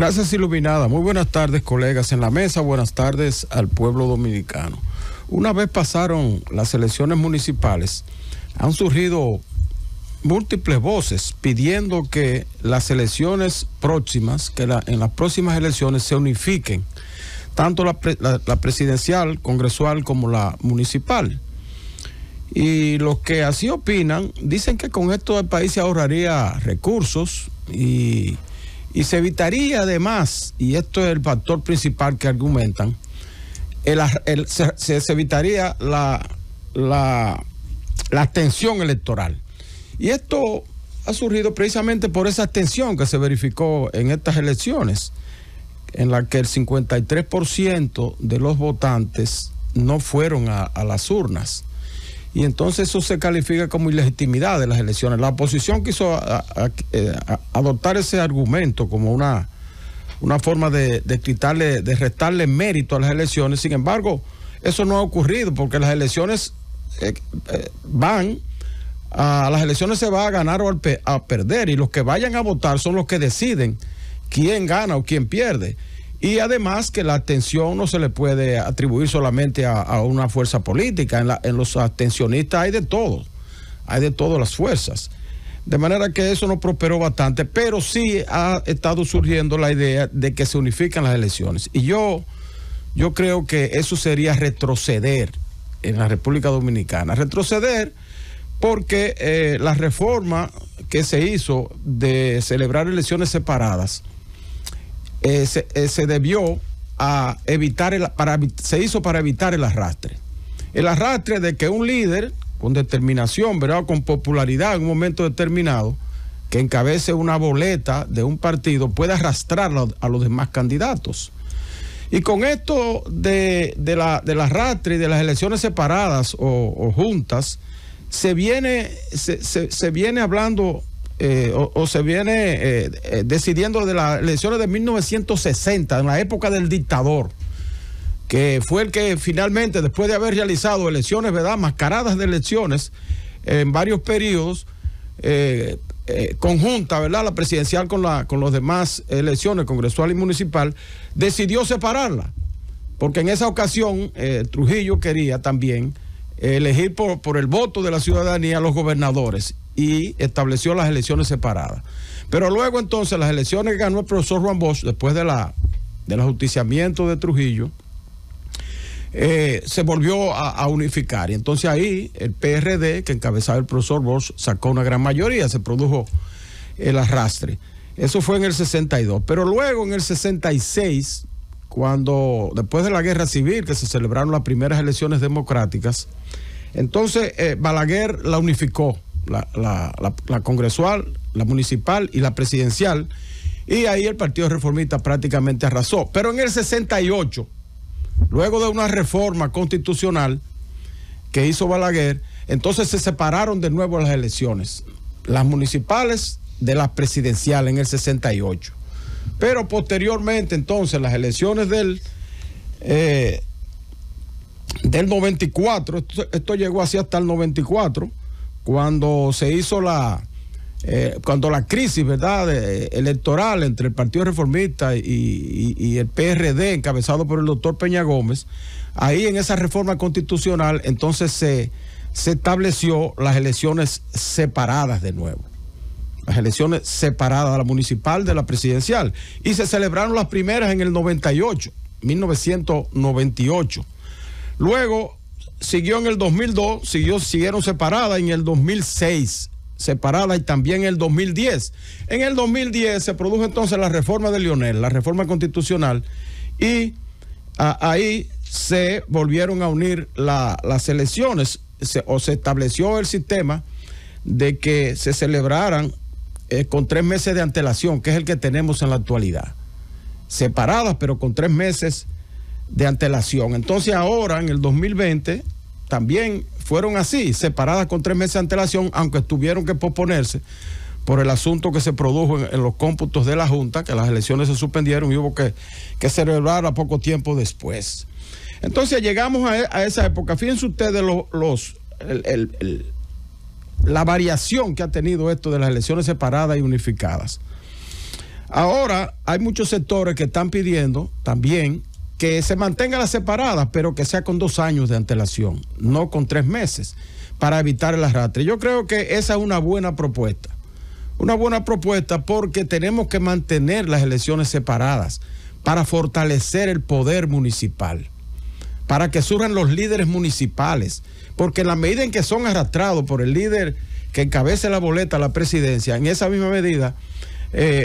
Gracias, Iluminada. Muy buenas tardes, colegas en la mesa. Buenas tardes al pueblo dominicano. Una vez pasaron las elecciones municipales, han surgido múltiples voces pidiendo que las elecciones próximas, en las próximas elecciones se unifiquen, tanto la presidencial, congresual como la municipal. Y los que así opinan dicen que con esto el país se ahorraría recursos y se evitaría además, y esto es el factor principal que argumentan, se evitaría la abstención electoral. Y esto ha surgido precisamente por esa abstención que se verificó en estas elecciones, en la que el 53% de los votantes no fueron a las urnas. Y entonces eso se califica como ilegitimidad de las elecciones. La oposición quiso adoptar ese argumento como una forma de restarle mérito a las elecciones. Sin embargo, eso no ha ocurrido porque las elecciones a las elecciones se va a ganar o a perder, y los que vayan a votar son los que deciden quién gana o quién pierde. Y además que la abstención no se le puede atribuir solamente a una fuerza política. En los abstencionistas hay de todas las fuerzas. De manera que eso no prosperó bastante, pero sí ha estado surgiendo la idea de que se unifican las elecciones. Y yo creo que eso sería retroceder en la República Dominicana. Retroceder porque la reforma que se hizo de celebrar elecciones separadas se debió a evitar se hizo para evitar el arrastre. El arrastre de que un líder con determinación, ¿verdad?, con popularidad en un momento determinado, que encabece una boleta de un partido, puede arrastrar a los demás candidatos. Y con esto del arrastre y de las elecciones separadas o juntas, se viene hablando se viene decidiendo de las elecciones de 1960, en la época del dictador, que fue el que finalmente, después de haber realizado elecciones, ¿verdad?, mascaradas de elecciones en varios periodos, conjunta, ¿verdad?, la presidencial con las demás elecciones, congresual y municipal, decidió separarla, porque en esa ocasión Trujillo quería también elegir por el voto de la ciudadanía a los gobernadores, y estableció las elecciones separadas. Pero luego entonces las elecciones que ganó el profesor Juan Bosch, después del ajusticiamiento de Trujillo, se volvió a unificar. Y entonces ahí el PRD, que encabezaba el profesor Bosch, sacó una gran mayoría, se produjo el arrastre. Eso fue en el 62. Pero luego en el 66, después de la guerra civil, que se celebraron las primeras elecciones democráticas, entonces Balaguer la unificó, la congresual, la municipal y la presidencial, y ahí el Partido Reformista prácticamente arrasó. Pero en el 68, luego de una reforma constitucional que hizo Balaguer, entonces se separaron de nuevo las elecciones, las municipales de las presidenciales, en el 68. Pero posteriormente, entonces, las elecciones del 94, esto llegó así hasta el 94, cuando se hizo cuando la crisis, ¿verdad?, electoral entre el Partido Reformista y el PRD, encabezado por el doctor Peña Gómez, ahí en esa reforma constitucional, entonces se estableció las elecciones separadas de nuevo. Las elecciones separadas, la municipal de la presidencial. Y se celebraron las primeras en el 1998. Luego siguió en el 2002, siguieron separadas en el 2006, separadas, y también en el 2010. En el 2010 se produjo entonces la reforma de Lionel, la reforma constitucional, y ahí se volvieron a unir las elecciones, se estableció el sistema de que se celebraran con 3 meses de antelación, que es el que tenemos en la actualidad. Separadas, pero con 3 meses de antelación. Entonces ahora, en el 2020, también fueron así, separadas con 3 meses de antelación, aunque tuvieron que posponerse por el asunto que se produjo en los cómputos de la Junta, que las elecciones se suspendieron y hubo que celebrar a poco tiempo después. Entonces llegamos a esa época. Fíjense ustedes la variación que ha tenido esto de las elecciones separadas y unificadas. Ahora hay muchos sectores que están pidiendo también que se mantenga las separadas, pero que sea con 2 años de antelación, no con 3 meses, para evitar el arrastre. Yo creo que esa es una buena propuesta. Una buena propuesta porque tenemos que mantener las elecciones separadas para fortalecer el poder municipal, para que surjan los líderes municipales, porque en la medida en que son arrastrados por el líder que encabece la boleta a la presidencia, en esa misma medida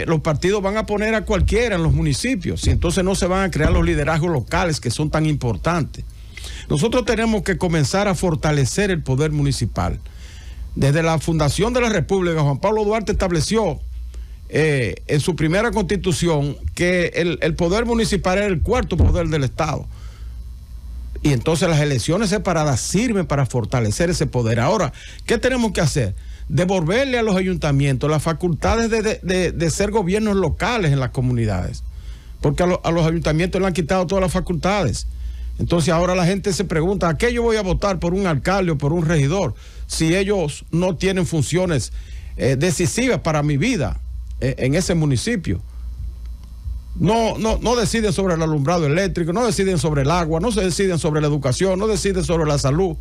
los partidos van a poner a cualquiera en los municipios y entonces no se van a crear los liderazgos locales que son tan importantes. Nosotros tenemos que comenzar a fortalecer el poder municipal. Desde la fundación de la República, Juan Pablo Duarte estableció en su primera constitución que el poder municipal era el 4º poder del Estado. Y entonces las elecciones separadas sirven para fortalecer ese poder. Ahora, ¿qué tenemos que hacer? Devolverle a los ayuntamientos las facultades de ser gobiernos locales en las comunidades. Porque a los ayuntamientos le han quitado todas las facultades. Entonces ahora la gente se pregunta, ¿a qué yo voy a votar por un alcalde o por un regidor si ellos no tienen funciones decisivas para mi vida en ese municipio? No deciden sobre el alumbrado eléctrico, no deciden sobre el agua, no se deciden sobre la educación, no deciden sobre la salud,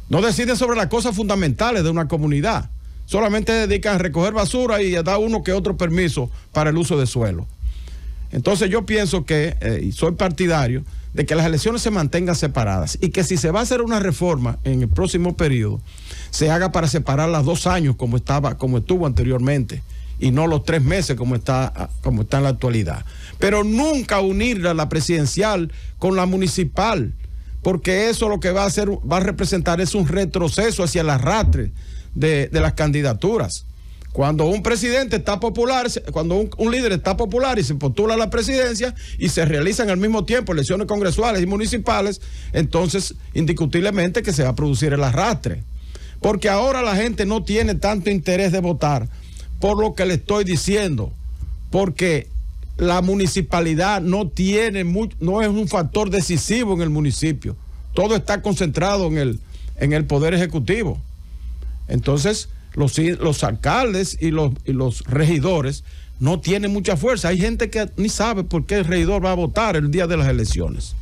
no deciden sobre las cosas fundamentales de una comunidad. Solamente se dedican a recoger basura y a dar uno que otro permiso para el uso de suelo. Entonces yo pienso que, y soy partidario, de que las elecciones se mantengan separadas y que si se va a hacer una reforma en el próximo periodo, se haga para separar las 2 años como estuvo anteriormente y no los 3 meses como está en la actualidad. Pero nunca unir la presidencial con la municipal, porque eso lo que va a representar es un retroceso hacia el arrastre de las candidaturas. Cuando un presidente está popular, cuando un líder está popular y se postula a la presidencia y se realizan al mismo tiempo elecciones congresuales y municipales, entonces indiscutiblemente que se va a producir el arrastre. Porque ahora la gente no tiene tanto interés de votar por lo que le estoy diciendo, porque la municipalidad no es un factor decisivo en el municipio. Todo está concentrado en el poder ejecutivo. Entonces los alcaldes y los regidores no tienen mucha fuerza. Hay gente que ni sabe por qué el regidor va a votar el día de las elecciones.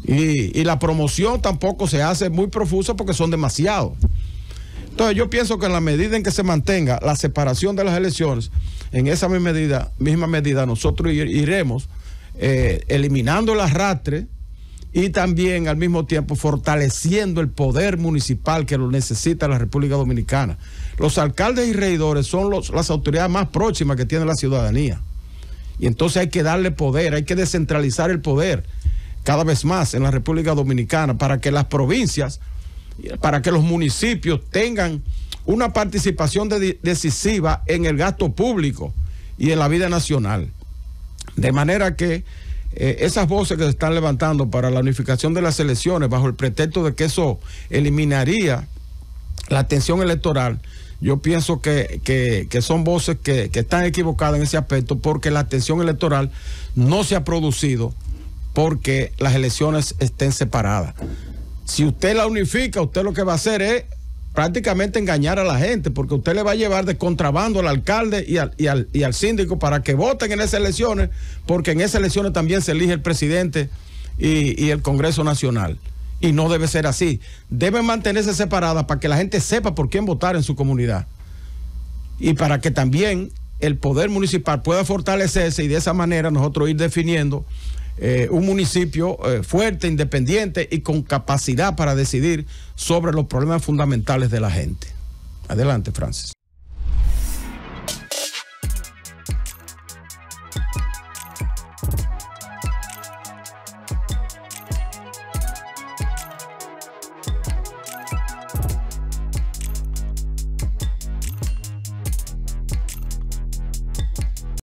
Y la promoción tampoco se hace muy profusa porque son demasiados. Entonces yo pienso que en la medida en que se mantenga la separación de las elecciones, en esa misma medida nosotros iremos eliminando el arrastre y también al mismo tiempo fortaleciendo el poder municipal que lo necesita la República Dominicana. Los alcaldes y regidores son las autoridades más próximas que tiene la ciudadanía. Y entonces hay que darle poder, hay que descentralizar el poder cada vez más en la República Dominicana para que las provincias, para que los municipios tengan una participación decisiva en el gasto público y en la vida nacional. De manera que esas voces que se están levantando para la unificación de las elecciones bajo el pretexto de que eso eliminaría la tensión electoral, yo pienso que son voces que están equivocadas en ese aspecto, porque la tensión electoral no se ha producido porque las elecciones estén separadas. Si usted la unifica, usted lo que va a hacer es prácticamente engañar a la gente, porque usted le va a llevar de contrabando al alcalde y al síndico para que voten en esas elecciones, porque en esas elecciones también se elige el presidente y el Congreso Nacional. Y no debe ser así. Deben mantenerse separadas para que la gente sepa por quién votar en su comunidad. Y para que también el poder municipal pueda fortalecerse y de esa manera nosotros ir definiendo un municipio fuerte, independiente y con capacidad para decidir sobre los problemas fundamentales de la gente. Adelante, Francis.